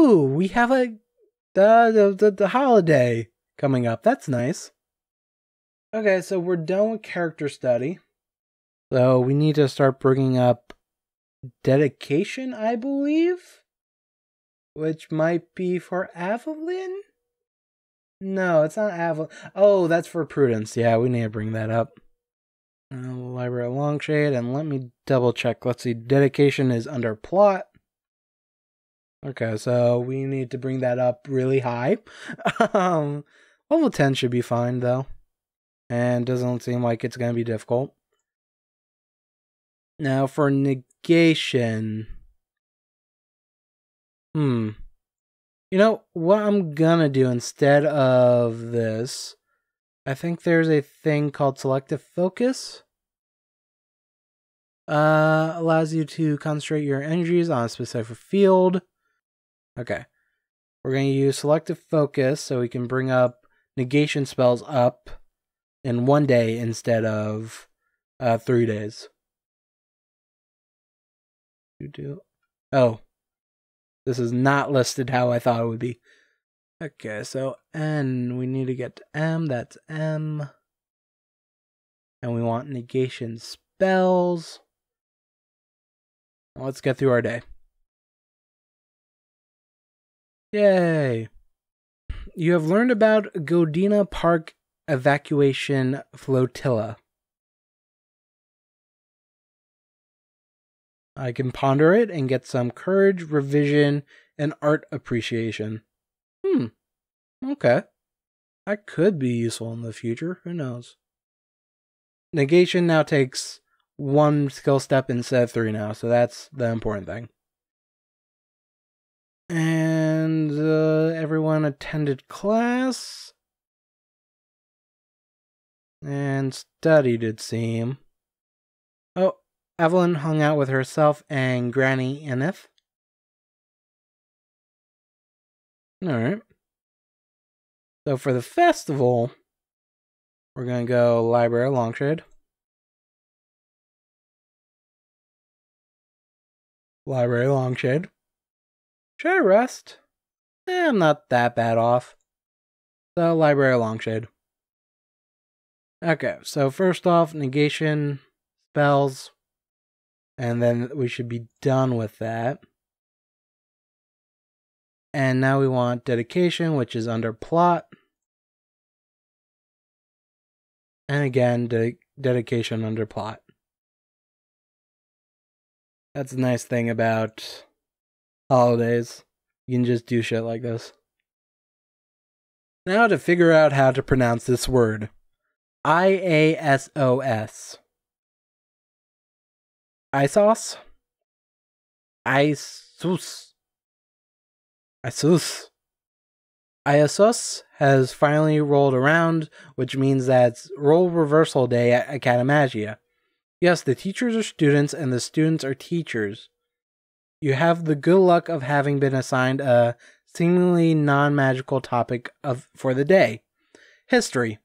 Ooh, we have the holiday coming up. That's nice. Okay, so we're done with character study. So we need to start bringing up dedication, I believe, which might be for Evelyn. No, it's not Evelyn. Oh, that's for Prudence. Yeah, we need to bring that up. Library of Longshade, and let me double check. Let's see. Dedication is under plot. Okay, so we need to bring that up really high. Level 10 should be fine, though. And doesn't seem like it's going to be difficult. Now for negation. You know, what I'm going to do instead of this, I think there's a thing called selective focus. Allows you to concentrate your energies on a specific field. Okay. We're going to use selective focus so we can bring up negation spells up in 1 day instead of 3 days. Oh. This is not listed how I thought it would be. Okay, so N, we need to get to M, that's M. And we want negation spells. Let's get through our day. Yay! You have learned about Godina Park Evacuation Flotilla. I can ponder it and get some courage, revision, and art appreciation. Okay. That could be useful in the future. Who knows? Negation now takes 1 skill step instead of 3 now, so that's the important thing. And everyone attended class. And studied, it seems. Oh, Evelyn hung out with herself and Granny Enith. Alright. So for the festival, we're going to go Library of Longshade. Library of Longshade. Should I rest? I'm not that bad off. So Library of Longshade. Okay, so first off, negation spells. And then we should be done with that. And now we want dedication, which is under plot. And again, dedication under plot. That's a nice thing about holidays. You can just do shit like this. Now to figure out how to pronounce this word. IASOS. Isos? Isus. Isus. Isos has finally rolled around, which means that it's role reversal day at Academagia. Yes, the teachers are students and the students are teachers. You have the good luck of having been assigned a seemingly non-magical topic for the day. History.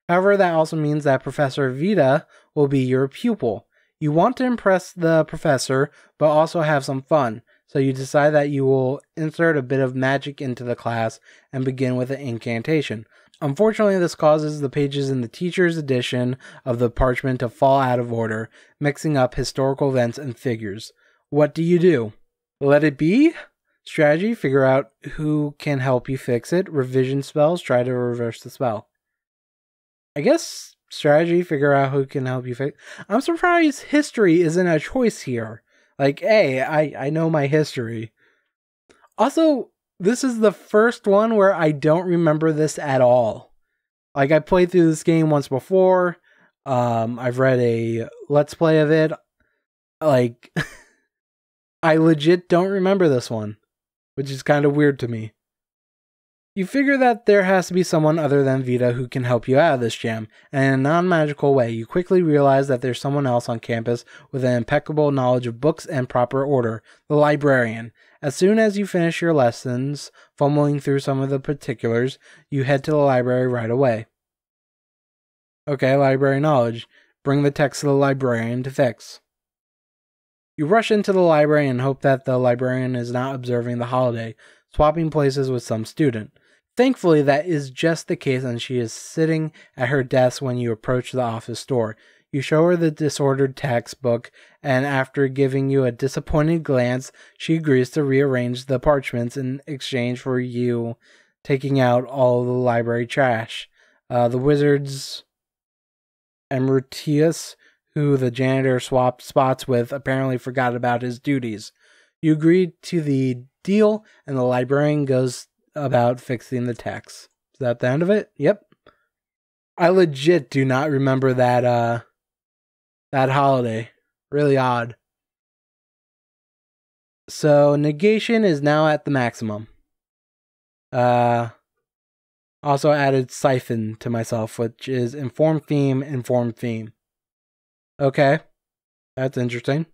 However, that also means that Professor Vita will be your pupil. You want to impress the professor, but also have some fun. So you decide that you will insert a bit of magic into the class and begin with an incantation. Unfortunately, this causes the pages in the teacher's edition of the parchment to fall out of order, mixing up historical events and figures. What do you do? Let it be? Strategy, figure out who can help you fix it. Revision spells, try to reverse the spell. I guess strategy, figure out who can help you fix. I'm surprised history isn't a choice here. Like, hey, I know my history. Also, this is the first one where I don't remember this at all. Like, I played through this game once before. I've read a Let's Play of it. Like, I legit don't remember this one, which is kind of weird to me. You figure that there has to be someone other than Vita who can help you out of this jam, and in a non-magical way, you quickly realize that there's someone else on campus with an impeccable knowledge of books and proper order, the librarian. As soon as you finish your lessons, fumbling through some of the particulars, you head to the library right away. Okay, library knowledge. Bring the text to the librarian to fix. You rush into the library and hope that the librarian is not observing the holiday, swapping places with some student. Thankfully, that is just the case, and she is sitting at her desk when you approach the office door. You show her the disordered textbook, and after giving you a disappointed glance, she agrees to rearrange the parchments in exchange for you taking out all the library trash. The wizard's Emertius, who the janitor swapped spots with, apparently forgot about his duties. You agree to the deal, and the librarian goes about fixing the text. Is that the end of it? Yep. I legit do not remember that holiday. Really odd. So negation is now at the maximum. Also added siphon to myself, which is inform theme, inform theme. Okay. That's interesting.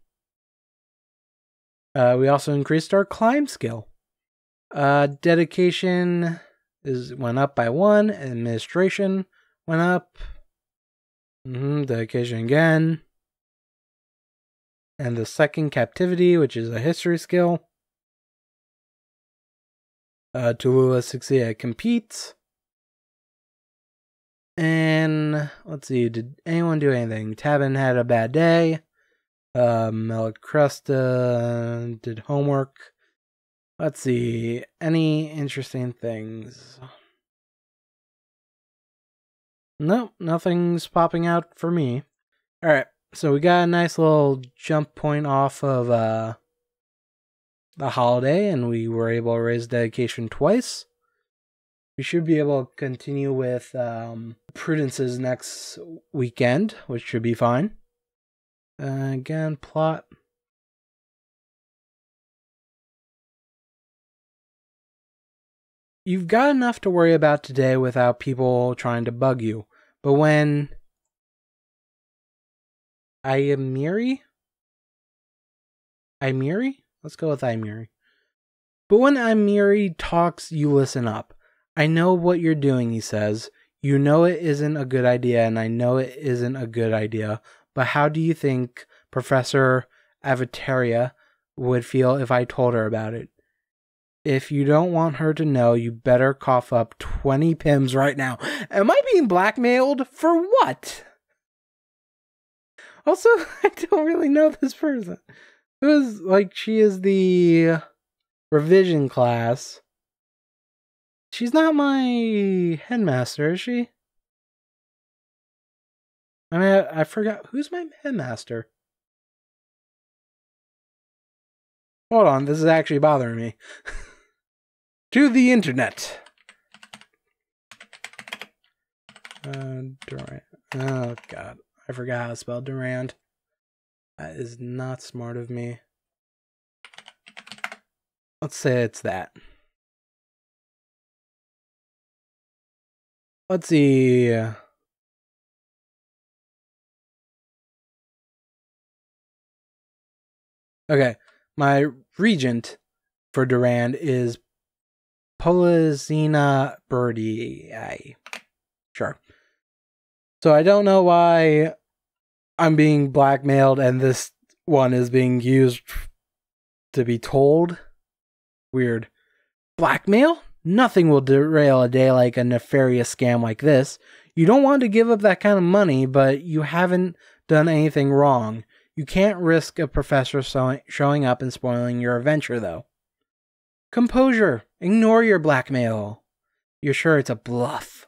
We also increased our climb skill. Dedication went up by 1. Administration went up. Dedication again. And the second captivity, which is a history skill. Tallulah succeed at compete. And let's see, did anyone do anything? Tabin had a bad day. Melicresta did homework. Let's see, any interesting things? Nope, nothing's popping out for me. Alright, so we got a nice little jump point off of the holiday, and we were able to raise dedication twice. We should be able to continue with Prudence's next weekend, which should be fine. Again, plot. You've got enough to worry about today without people trying to bug you. But when Imiri? Let's go with Imiri. But when Imiri talks, you listen up. I know what you're doing, he says. You know it isn't a good idea, and I know it isn't a good idea. But how do you think Professor Avataria would feel if I told her about it? If you don't want her to know, you better cough up 20 pims right now. Am I being blackmailed? For what? Also, I don't really know this person. It was like, she is the revision class. She's not my headmaster, is she? I mean, I forgot. Who's my headmaster? Hold on, this is actually bothering me. To the internet. Durand. Oh, God. I forgot how to spell Durand. That is not smart of me. Let's say it's that. Let's see. Okay, my regent for Durand is Polizina Birdie. Sure. So I don't know why I'm being blackmailed and this one is being used to be told. Weird. Blackmail? Nothing will derail a day like a nefarious scam like this. You don't want to give up that kind of money, but you haven't done anything wrong. You can't risk a professor showing up and spoiling your adventure, though. Composure. Ignore your blackmail. You're sure it's a bluff.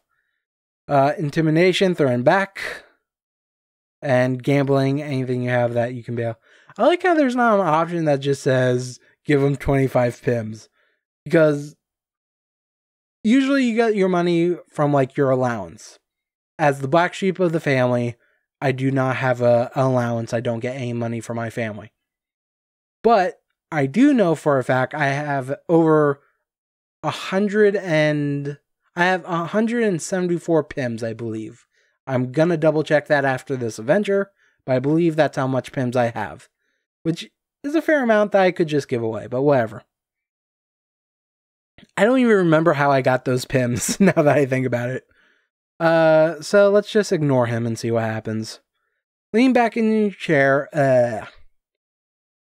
Intimidation, throwing back. And gambling, anything you have that you can bail. I like how there's not an option that just says, give them 25 pims. Because usually you get your money from like your allowance. As the black sheep of the family, I do not have an allowance. I don't get any money from my family. But I do know for a fact I have over 174 pims, I believe. I'm going to double check that after this adventure, but I believe that's how much pims I have. Which is a fair amount that I could just give away, but whatever. I don't even remember how I got those pims, now that I think about it. So let's just ignore him and see what happens. Lean back in your chair.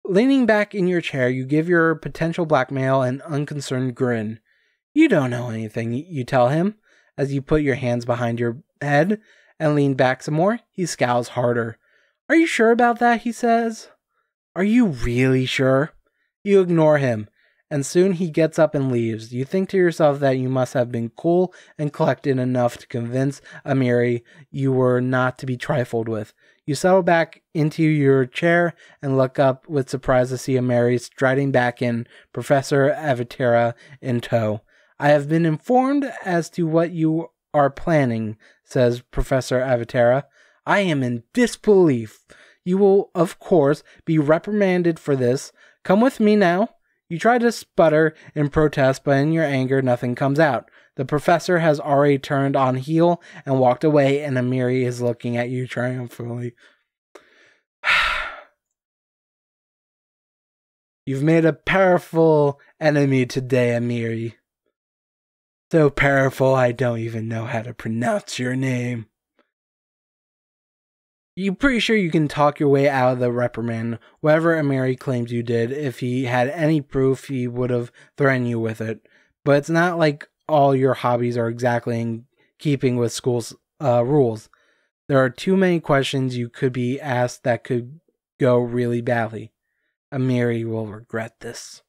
Leaning back in your chair, you give your potential blackmail an unconcerned grin. You don't know anything, you tell him, as you put your hands behind your head and lean back some more. He scowls harder. Are you sure about that, he says. Are you really sure? You ignore him, and soon he gets up and leaves. You think to yourself that you must have been cool and collected enough to convince Amiri you were not to be trifled with. You settle back into your chair and look up with surprise to see Amiri striding back in, Professor Avatera in tow. I have been informed as to what you are planning, says Professor Avatera. I am in disbelief. You will, of course, be reprimanded for this. Come with me now. You try to sputter in protest, but in your anger, nothing comes out. The professor has already turned on heel and walked away, and Amiri is looking at you triumphantly. You've made a powerful enemy today, Amiri. So powerful, I don't even know how to pronounce your name. You're pretty sure you can talk your way out of the reprimand, whatever Amiri claims you did. If he had any proof, he would have threatened you with it. But it's not like all your hobbies are exactly in keeping with school's rules. There are too many questions you could be asked that could go really badly. Amiri will regret this.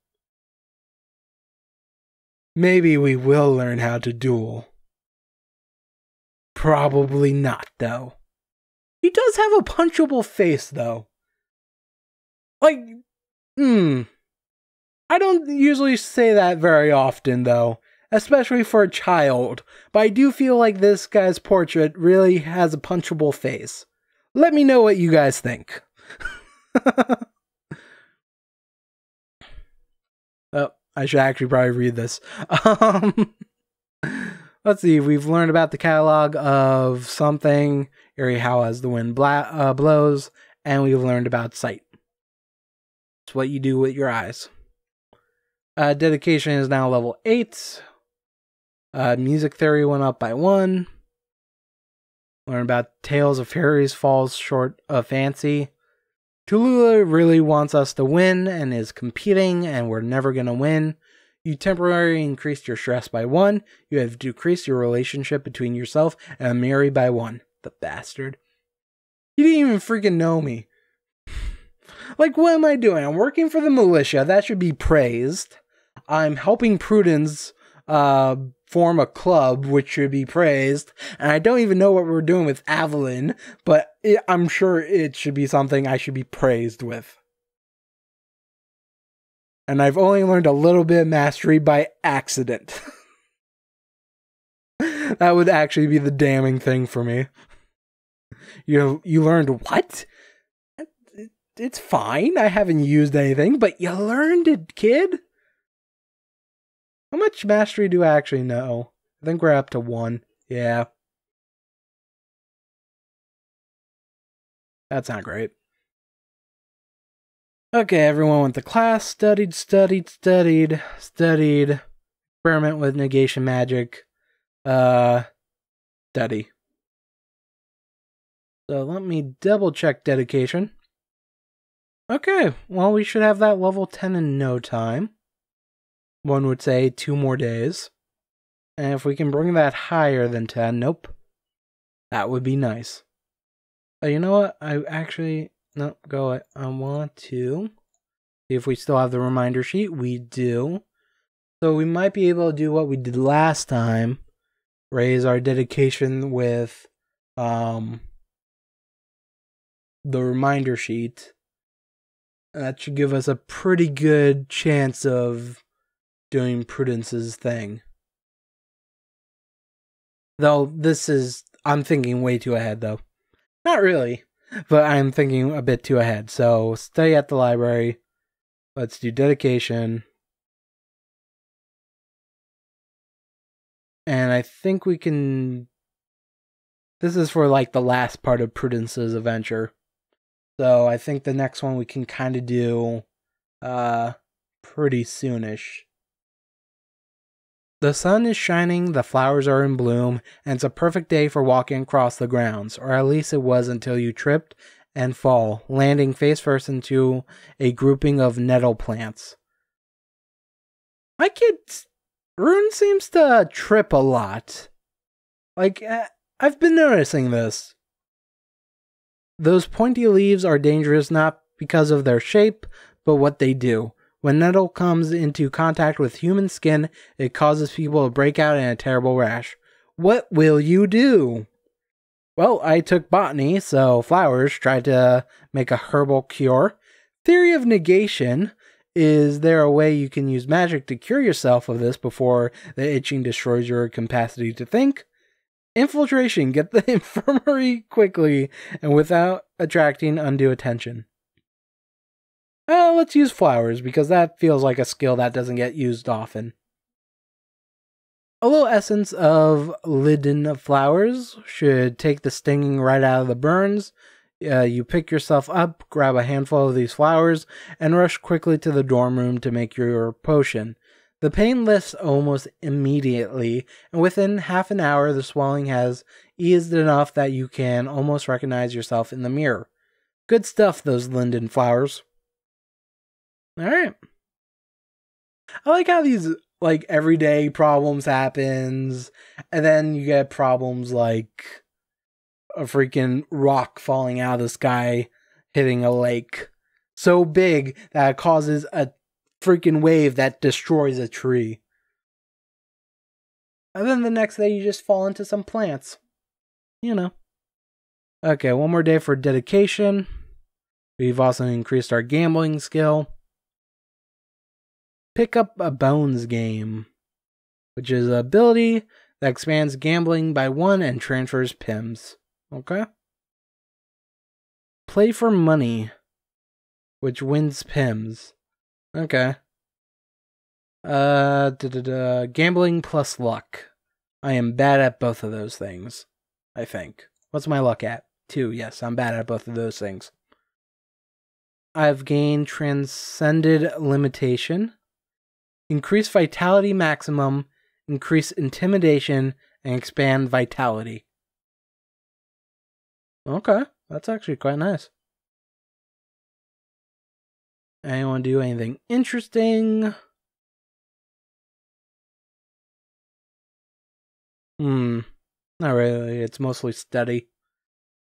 Maybe we will learn how to duel. Probably not, though. He does have a punchable face, though. Like, I don't usually say that very often, though. Especially for a child. But I do feel like this guy's portrait really has a punchable face. Let me know what you guys think. Oh, I should actually probably read this. Let's see. We've learned about the catalog of something. Area how as the wind blows. And we've learned about sight. It's what you do with your eyes. Dedication is now level 8. Music theory went up by 1. Learn about Tales of Fairies falls short of fancy. Tallulah really wants us to win and is competing, and we're never going to win. You temporarily increased your stress by 1. You have decreased your relationship between yourself and Amiri by 1. The bastard. You didn't even freaking know me. Like, what am I doing? I'm working for the militia. That should be praised. I'm helping Prudence form a club, which should be praised. And I don't even know what we're doing with Avalyn, but I'm sure it should be something I should be praised with. And I've only learned a little bit of mastery by accident. That would actually be the damning thing for me. You learned what? It's fine. I haven't used anything, but you learned it, kid. How much mastery do I actually know? I think we're up to 1. Yeah. That's not great. Okay, everyone went to class, studied. Experiment with negation magic. Study. So let me double check dedication. Okay, well, we should have that level 10 in no time. One would say 2 more days. And if we can bring that higher than 10, nope. That would be nice. You know what? I actually, no, go. I want to see if we still have the reminder sheet. We do. So we might be able to do what we did last time. Raise our dedication with the reminder sheet. That should give us a pretty good chance of doing Prudence's thing. Though I'm thinking way too ahead though. Not really, but I'm thinking a bit too ahead. So study at the library. Let's do dedication. And I think we can... This is for like the last part of Prudence's adventure. So I think the next one we can kind of do pretty soonish. The sun is shining, the flowers are in bloom, and it's a perfect day for walking across the grounds, or at least it was until you tripped and fall, landing face first into a grouping of nettle plants. My kid, Rune seems to trip a lot. I've been noticing this. Those pointy leaves are dangerous not because of their shape, but what they do. When nettle comes into contact with human skin, it causes people to break out in a terrible rash. What will you do? Well, I took botany, so flowers tried to make a herbal cure. Theory of negation. Is there a way you can use magic to cure yourself of this before the itching destroys your capacity to think? Infiltration. Get the infirmary quickly and without attracting undue attention. Let's use flowers, because that feels like a skill that doesn't get used often. A little essence of linden flowers should take the stinging right out of the burns. You pick yourself up, grab a handful of these flowers, and rush quickly to the dorm room to make your potion. The pain lifts almost immediately, and within half an hour the swelling has eased enough that you can almost recognize yourself in the mirror. Good stuff, those linden flowers. Alright. I like how these everyday problems happens, and then you get problems like a freaking rock falling out of the sky hitting a lake so big that it causes a freaking wave that destroys a tree. And then the next day you just fall into some plants. You know. Okay, one more day for dedication. We've also increased our gambling skill. Pick up a bones game, which is an ability that expands gambling by 1 and transfers pims. Okay. Play for money, which wins pims. Okay. Gambling plus luck. I am bad at both of those things, I think. What's my luck at? 2. Yes, I'm bad at both of those things. I've gained transcended limitation. Increase vitality maximum, increase intimidation, and expand vitality. Okay, that's actually quite nice. Anyone do anything interesting? Not really. It's mostly study.